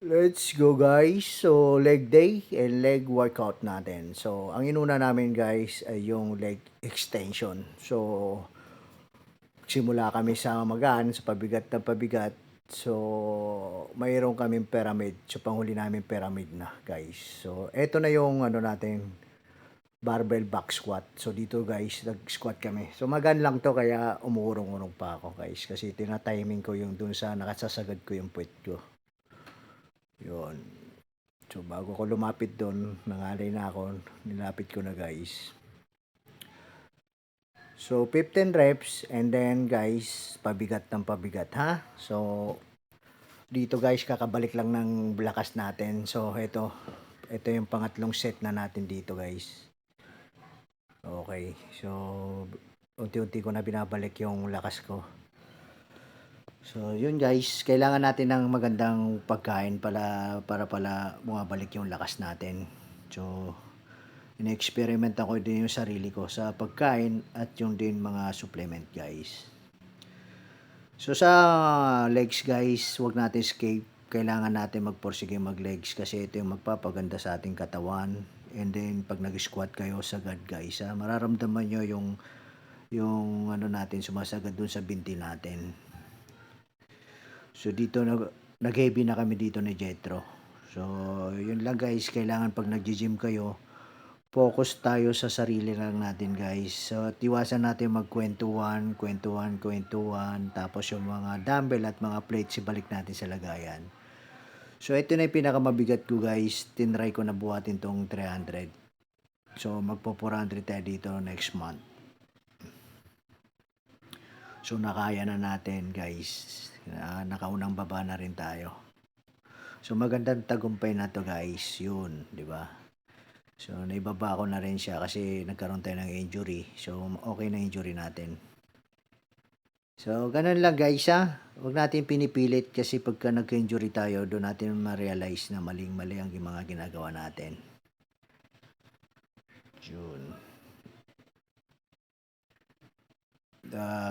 Let's go guys. So leg day and leg workout natin. So ang inuna namin guys ay yung leg extension. So simula kami sa magaan, sa pabigat na pabigat. So mayroon kaming pyramid. So panghuli namin pyramid na guys. So eto na yung ano natin, barbell back squat. So dito guys, nag-squat kami. So magaan lang to kaya umuurong-urong pa ako guys. Kasi tina-timing ko yung dun sa nakasasagad ko yung puwet ko. Yun. So, bago ko lumapit doon, nangalay na ako, nilapit ko na guys. So, 15 reps and then guys, pabigat ng pabigat ha. So, dito guys, kakabalik lang ng lakas natin. So, ito yung pangatlong set na natin dito guys. Okay, so, unti-unti ko na binabalik yung lakas ko. So, yun guys, kailangan natin ng magandang pagkain para pala bumabalik yung lakas natin. So, ine-experiment ako din yung sarili ko sa pagkain at yung din mga supplement guys. So sa legs guys, wag natin escape. Kailangan natin magporsige mag-legs kasi ito yung magpapaganda sa ating katawan. And then pag nag-squat kayo sagad guys, mararamdaman nyo yung ano natin sumasagad dun sa binti natin. So dito nag-heavy na kami dito ni Jetro. So yun lang guys, kailangan pag nag-gym kayo, focus tayo sa sarili lang natin guys. So tiwasan natin magkwentuhan, kwentuhan, tapos yung mga dumbbell at mga plates ibalik natin sa lagayan. So ito na yung pinakamabigat ko guys, tinry ko na buhatin tong 300. So magpo 400 tayo dito next month. So nakaya na natin guys. Nakaunang baba na rin tayo. So magandang tagumpay na to guys, yun, di ba? So naibaba ko na rin siya kasi nagkaroon tayo ng injury. So okay na injury natin. So ganun lang guys ha. Huwag natin pinipilit kasi pagka nagka-injury tayo, doon natin ma-realize na maling-mali ang mga ginagawa natin. Yun.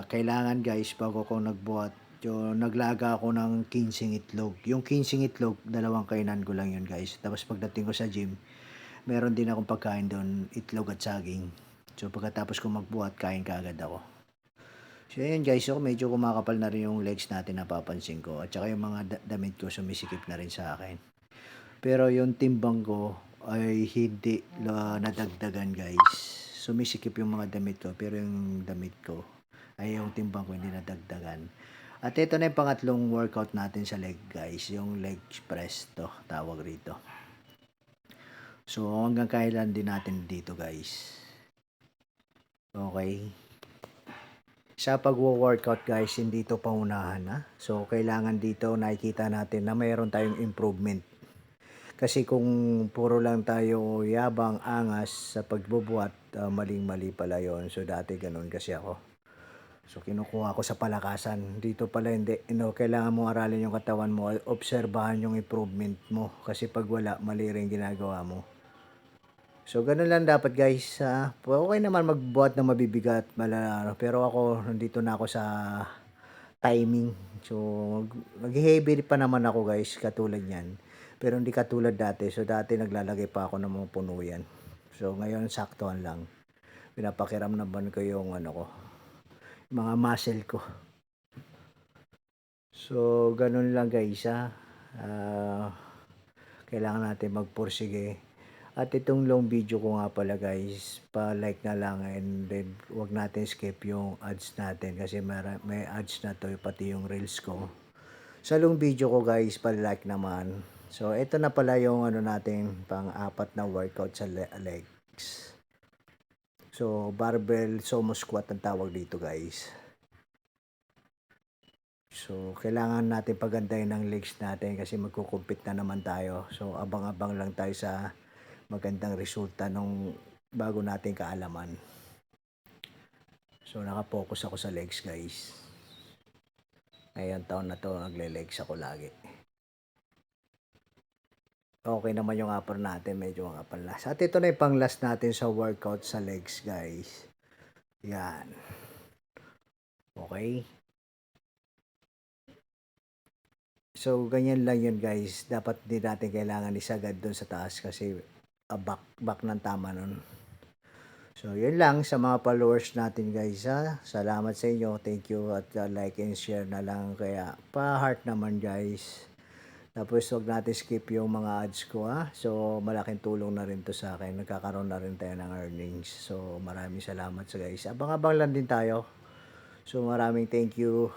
Kailangan guys, bago ko nagbuhat, naglaga ako ng 15 itlog. Yung 15 itlog, dalawang kainan ko lang yun guys. Tapos pagdating ko sa gym, meron din akong pagkain doon, itlog at saging. So pagkatapos ko magbuhat, kain kaagad ako. So yun guys, so medyo kumakapal na rin yung legs natin napapansin ko. At saka yung mga damit ko sumisikip na rin sa akin. Pero yung timbang ko ay hindi nadagdagan guys. Sumisikip yung mga damit ko pero yung damit ko ay yung timbang ko hindi nadagdagan. At ito na yung pangatlong workout natin sa leg guys. Yung leg press to tawag rito. So hanggang kailan din natin dito guys. Okay. Sa pag-workout guys, hindi ito paunahan ha. So kailangan dito nakikita natin na mayroon tayong improvement. Kasi kung puro lang tayo yabang, angas sa pagbubuhat, maling-mali pala yon. So dati ganun kasi ako. So kinukuha ko sa palakasan. Dito pala hindi. Kailangan mo aralin yung katawan mo, obserbahan yung improvement mo. Kasi pag wala, mali rin ginagawa mo. So ganun lang dapat guys. Okay naman magbuhat ng mabibigat, pero ako, nandito na ako sa timing. So mag-heavy pa naman ako guys, katulad yan. Pero hindi katulad dati. So dati naglalagay pa ako ng mga puno yan. So ngayon saktuhan lang. Pinapakiram naman ko yung ano ko, mga muscle ko. So ganun lang guys kailangan natin magpursige. At itong long video ko nga pala guys, pa-like na lang and then wag natin skip yung ads natin kasi may ads na to pati yung reels ko. Sa long video ko guys, pa-like naman. So ito na pala yung ano natin pang-apat na workout sa legs. So barbell sumo squat ang tawag dito guys. So kailangan natin pagandahin ng legs natin kasi magkukumpit na naman tayo. So abang-abang lang tayo sa magandang resulta nung bago nating kaalaman. So nakapokus ako sa legs guys. Ngayong taon na to nagle-legs ako lagi. Okay naman yung upper natin, medyo ang upper last. At ito na yung pang last natin sa workout sa legs guys. Yan. Okay. So, ganyan lang yun guys. Dapat di natin kailangan isagad doon sa taas kasi back ng tama nun. So, yun lang sa mga followers natin guys ha. Salamat sa inyo. Thank you at like and share na lang. Kaya pa-heart naman guys. Tapos wag natin skip yung mga ads ko ha. So, malaking tulong na rin to sa akin. Nagkakaroon na rin tayo ng earnings. So, maraming salamat sa guys. Abang-abang lang din tayo. So, maraming thank you.